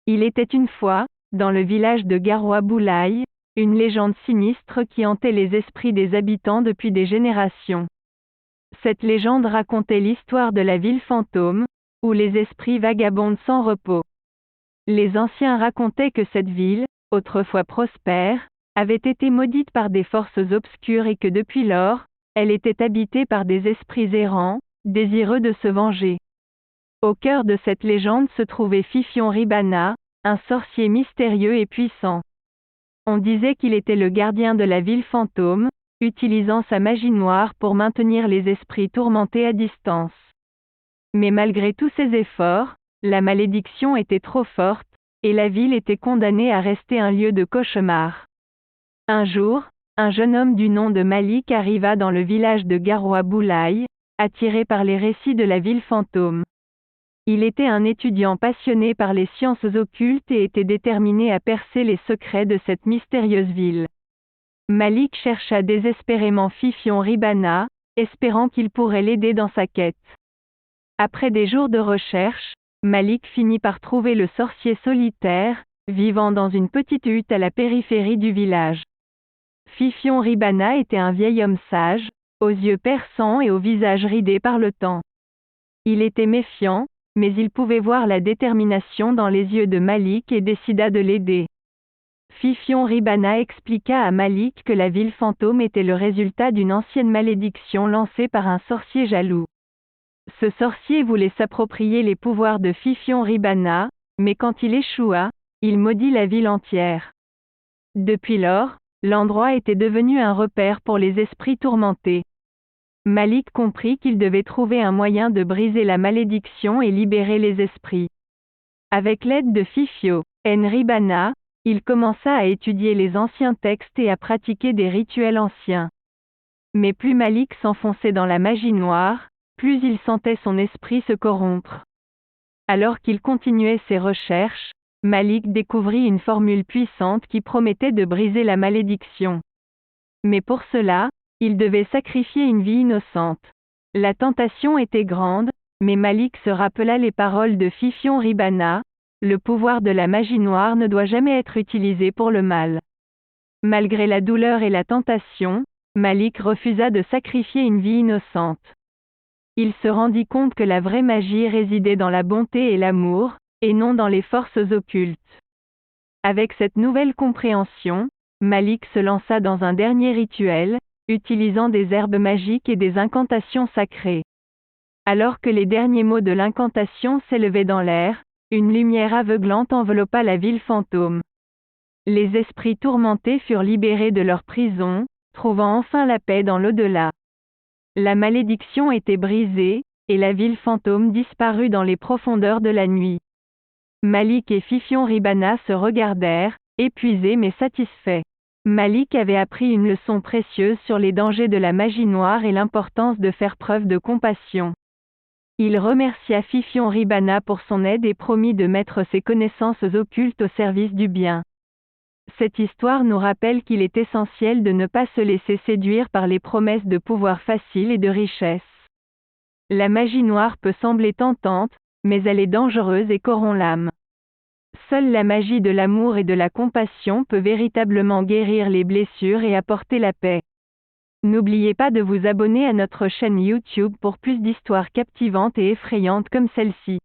Il était une fois, dans le village de Garoua Boulaye, une légende sinistre qui hantait les esprits des habitants depuis des générations. Cette légende racontait l'histoire de la ville fantôme, où les esprits vagabondent sans repos. Les anciens racontaient que cette ville, autrefois prospère, avait été maudite par des forces obscures et que depuis lors, elle était habitée par des esprits errants, désireux de se venger. Au cœur de cette légende se trouvait Fifion Ribana, un sorcier mystérieux et puissant. On disait qu'il était le gardien de la ville fantôme, utilisant sa magie noire pour maintenir les esprits tourmentés à distance. Mais malgré tous ses efforts, la malédiction était trop forte, et la ville était condamnée à rester un lieu de cauchemar. Un jour, un jeune homme du nom de Malik arriva dans le village de Garoua Boulaye, attiré par les récits de la ville fantôme. Il était un étudiant passionné par les sciences occultes et était déterminé à percer les secrets de cette mystérieuse ville. Malik chercha désespérément Fifion Ribana, espérant qu'il pourrait l'aider dans sa quête. Après des jours de recherche, Malik finit par trouver le sorcier solitaire, vivant dans une petite hutte à la périphérie du village. Fifion Ribana était un vieil homme sage, aux yeux perçants et au visage ridé par le temps. Il était méfiant, mais il pouvait voir la détermination dans les yeux de Malik et décida de l'aider. Fifion Ribana expliqua à Malik que la ville fantôme était le résultat d'une ancienne malédiction lancée par un sorcier jaloux. Ce sorcier voulait s'approprier les pouvoirs de Fifion Ribana, mais quand il échoua, il maudit la ville entière. Depuis lors, l'endroit était devenu un repère pour les esprits tourmentés. Malik comprit qu'il devait trouver un moyen de briser la malédiction et libérer les esprits. Avec l'aide de Fifion Ribana, il commença à étudier les anciens textes et à pratiquer des rituels anciens. Mais plus Malik s'enfonçait dans la magie noire, plus il sentait son esprit se corrompre. Alors qu'il continuait ses recherches, Malik découvrit une formule puissante qui promettait de briser la malédiction. Mais pour cela, il devait sacrifier une vie innocente. La tentation était grande, mais Malik se rappela les paroles de Fifion Ribana, « Le pouvoir de la magie noire ne doit jamais être utilisé pour le mal ». Malgré la douleur et la tentation, Malik refusa de sacrifier une vie innocente. Il se rendit compte que la vraie magie résidait dans la bonté et l'amour, et non dans les forces occultes. Avec cette nouvelle compréhension, Malik se lança dans un dernier rituel, utilisant des herbes magiques et des incantations sacrées. Alors que les derniers mots de l'incantation s'élevaient dans l'air, une lumière aveuglante enveloppa la ville fantôme. Les esprits tourmentés furent libérés de leur prison, trouvant enfin la paix dans l'au-delà. La malédiction était brisée, et la ville fantôme disparut dans les profondeurs de la nuit. Malik et Fifion Ribana se regardèrent, épuisés mais satisfaits. Malik avait appris une leçon précieuse sur les dangers de la magie noire et l'importance de faire preuve de compassion. Il remercia Fifion Ribana pour son aide et promit de mettre ses connaissances occultes au service du bien. Cette histoire nous rappelle qu'il est essentiel de ne pas se laisser séduire par les promesses de pouvoir facile et de richesse. La magie noire peut sembler tentante, mais elle est dangereuse et corrompt l'âme. Seule la magie de l'amour et de la compassion peut véritablement guérir les blessures et apporter la paix. N'oubliez pas de vous abonner à notre chaîne YouTube pour plus d'histoires captivantes et effrayantes comme celle-ci.